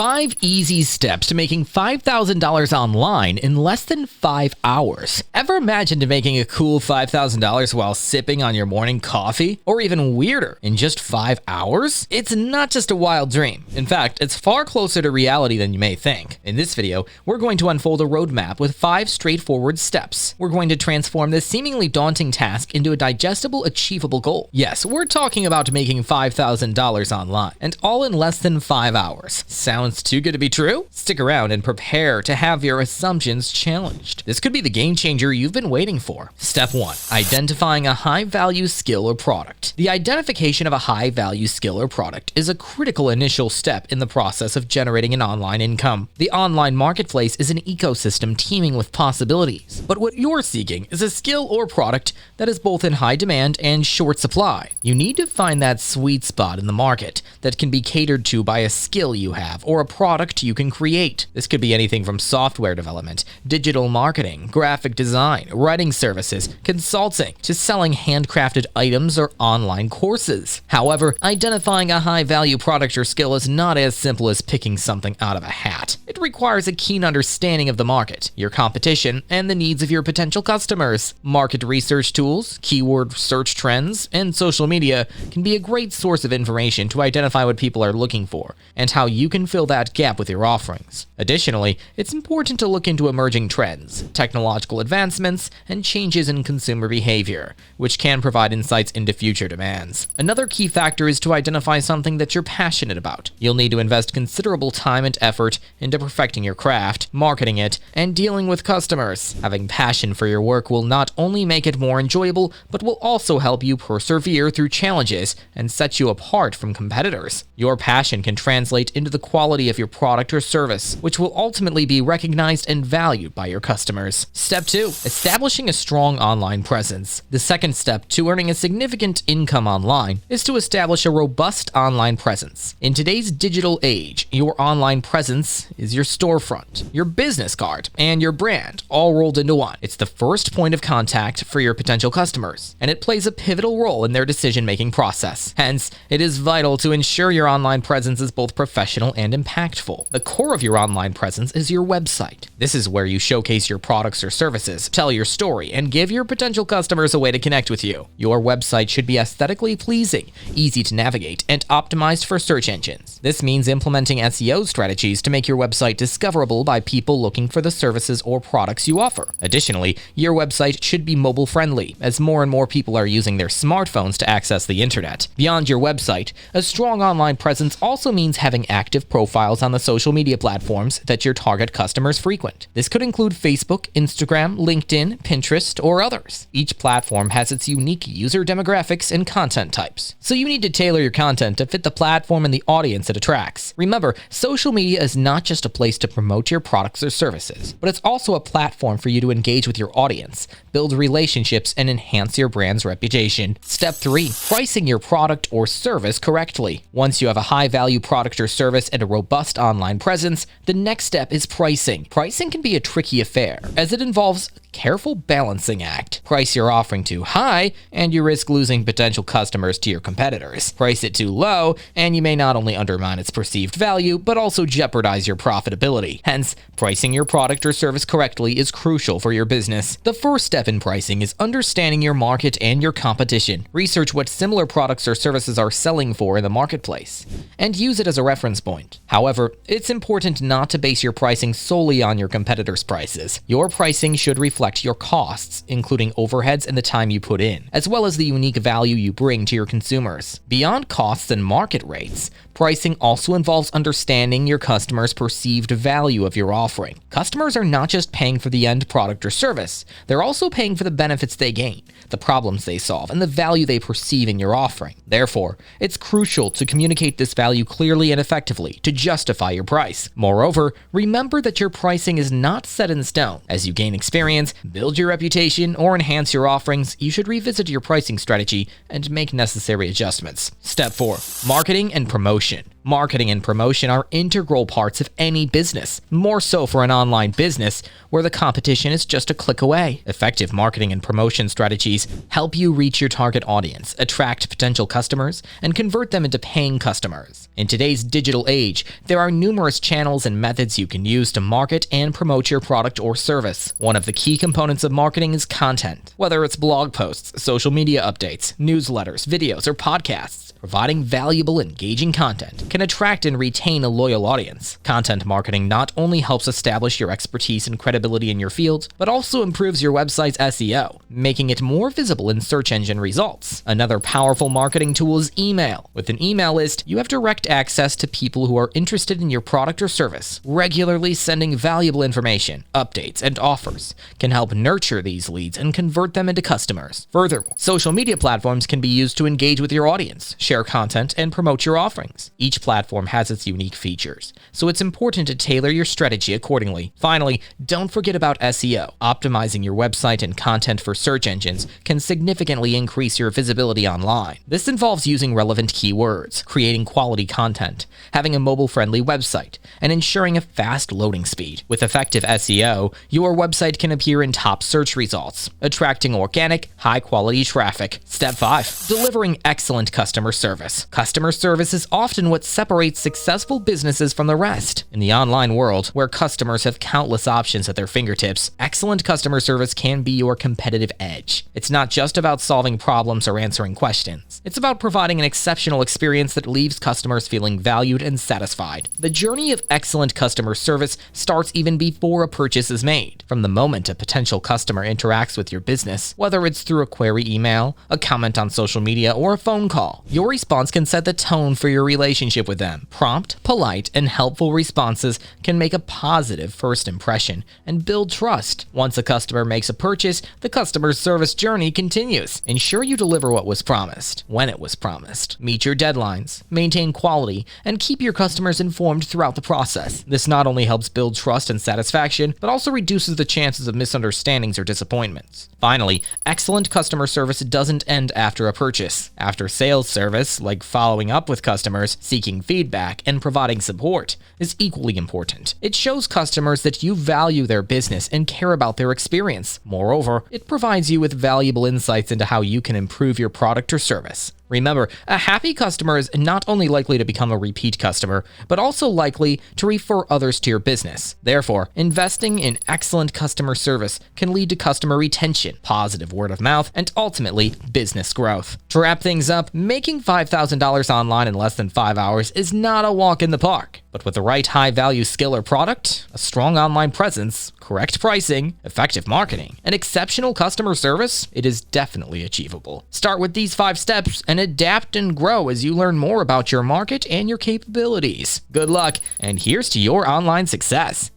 5 easy steps to making $5,000 online in less than 5 hours. Ever imagined making a cool $5,000 while sipping on your morning coffee? Or even weirder, in just 5 hours? It's not just a wild dream. In fact, it's far closer to reality than you may think. In this video, we're going to unfold a roadmap with 5 straightforward steps. We're going to transform this seemingly daunting task into a digestible, achievable goal. Yes, we're talking about making $5,000 online, and all in less than 5 hours. Sounds too good to be true? Stick around and prepare to have your assumptions challenged. This could be the game changer you've been waiting for. Step 1. Identifying a high-value skill or product. The identification of a high-value skill or product is a critical initial step in the process of generating an online income. The online marketplace is an ecosystem teeming with possibilities, but what you're seeking is a skill or product that is both in high demand and short supply. You need to find that sweet spot in the market that can be catered to by a skill you have or a product you can create. This could be anything from software development, digital marketing, graphic design, writing services, consulting, to selling handcrafted items or online courses. However, identifying a high-value product or skill is not as simple as picking something out of a hat. It requires a keen understanding of the market, your competition, and the needs of your potential customers. Market research tools, keyword search trends, and social media can be a great source of information to identify what people are looking for and how you can fill that gap with your offerings. Additionally, it's important to look into emerging trends, technological advancements, and changes in consumer behavior, which can provide insights into future demands. Another key factor is to identify something that you're passionate about. You'll need to invest considerable time and effort into perfecting your craft, marketing it, and dealing with customers. Having passion for your work will not only make it more enjoyable, but will also help you persevere through challenges and set you apart from competitors. Your passion can translate into the quality of your product or service, which will ultimately be recognized and valued by your customers. Step 2. Establishing a strong online presence. The second step to earning a significant income online is to establish a robust online presence. In today's digital age, your online presence is your storefront, your business card, and your brand all rolled into one. It's the first point of contact for your potential customers, and it plays a pivotal role in their decision-making process. Hence, it is vital to ensure your online presence is both professional and impactful. The core of your online presence is your website. This is where you showcase your products or services, tell your story, and give your potential customers a way to connect with you. Your website should be aesthetically pleasing, easy to navigate, and optimized for search engines. This means implementing SEO strategies to make your website discoverable by people looking for the services or products you offer. Additionally, your website should be mobile-friendly, as more and more people are using their smartphones to access the internet. Beyond your website, a strong online presence also means having active profiles on the social media platforms that your target customers frequent. This could include Facebook, Instagram, LinkedIn, Pinterest, or others. Each platform has its unique user demographics and content types, so you need to tailor your content to fit the platform and the audience it attracts. Remember, social media is not just a place to promote your products or services, but it's also a platform for you to engage with your audience, build relationships, and enhance your brand's reputation. Step 3. Pricing your product or service correctly. Once you have a high-value product or service and a robust online presence, the next step is pricing. Pricing can be a tricky affair, as it involves a careful balancing act. Price your offering too high, and you risk losing potential customers to your competitors. Price it too low, and you may not only undermine its perceived value, but also jeopardize your profitability. Hence, pricing your product or service correctly is crucial for your business. The first step in pricing is understanding your market and your competition. Research what similar products or services are selling for in the marketplace, and use it as a reference point. However, it's important not to base your pricing solely on your competitors' prices. Your pricing should reflect your costs, including overheads and the time you put in, as well as the unique value you bring to your consumers. Beyond costs and market rates, pricing also involves understanding your customers' perceived value of your offering. Customers are not just paying for the end product or service, they're also paying for the benefits they gain, the problems they solve, and the value they perceive in your offering. Therefore, it's crucial to communicate this value clearly and effectively to justify your price. Moreover, remember that your pricing is not set in stone. As you gain experience, build your reputation, or enhance your offerings, you should revisit your pricing strategy and make necessary adjustments. Step 4. Marketing and promotion. Marketing and promotion are integral parts of any business, more so for an online business where the competition is just a click away. Effective marketing and promotion strategies help you reach your target audience, attract potential customers, and convert them into paying customers. In today's digital age, there are numerous channels and methods you can use to market and promote your product or service. One of the key components of marketing is content. Whether it's blog posts, social media updates, newsletters, videos, or podcasts, providing valuable, engaging content can attract and retain a loyal audience. Content marketing not only helps establish your expertise and credibility in your field, but also improves your website's SEO, making it more visible in search engine results. Another powerful marketing tool is email. With an email list, you have direct access to people who are interested in your product or service. Regularly sending valuable information, updates, and offers can help nurture these leads and convert them into customers. Furthermore, social media platforms can be used to engage with your audience, share content, and promote your offerings. Each platform has its unique features, so it's important to tailor your strategy accordingly. Finally, don't forget about SEO. Optimizing your website and content for search engines can significantly increase your visibility online. This involves using relevant keywords, creating quality content, having a mobile-friendly website, and ensuring a fast loading speed. With effective SEO, your website can appear in top search results, attracting organic, high-quality traffic. Step 5. Delivering excellent customer service. Customer service is often what separates successful businesses from the rest. In the online world, where customers have countless options at their fingertips, excellent customer service can be your competitive edge. It's not just about solving problems or answering questions. It's about providing an exceptional experience that leaves customers feeling valued and satisfied. The journey of excellent customer service starts even before a purchase is made. From the moment a potential customer interacts with your business, whether it's through a query email, a comment on social media, or a phone call, your response can set the tone for your relationship with them. Prompt, polite, and helpful responses can make a positive first impression and build trust. Once a customer makes a purchase, the customer service journey continues. Ensure you deliver what was promised, when it was promised. Meet your deadlines, maintain quality, and keep your customers informed throughout the process. This not only helps build trust and satisfaction, but also reduces the chances of misunderstandings or disappointments. Finally, excellent customer service doesn't end after a purchase. After sales service, like following up with customers, seeking feedback, and providing support, is equally important. It shows customers that you value their business and care about their experience. Moreover, it provides you with valuable insights into how you can improve your product or service. Remember, a happy customer is not only likely to become a repeat customer, but also likely to refer others to your business. Therefore, investing in excellent customer service can lead to customer retention, positive word of mouth, and ultimately business growth. To wrap things up, making $5,000 online in less than 5 hours is not a walk in the park. But with the right high-value skill or product, a strong online presence, correct pricing, effective marketing, and exceptional customer service, it is definitely achievable. Start with these 5 steps and adapt and grow as you learn more about your market and your capabilities. Good luck, and here's to your online success.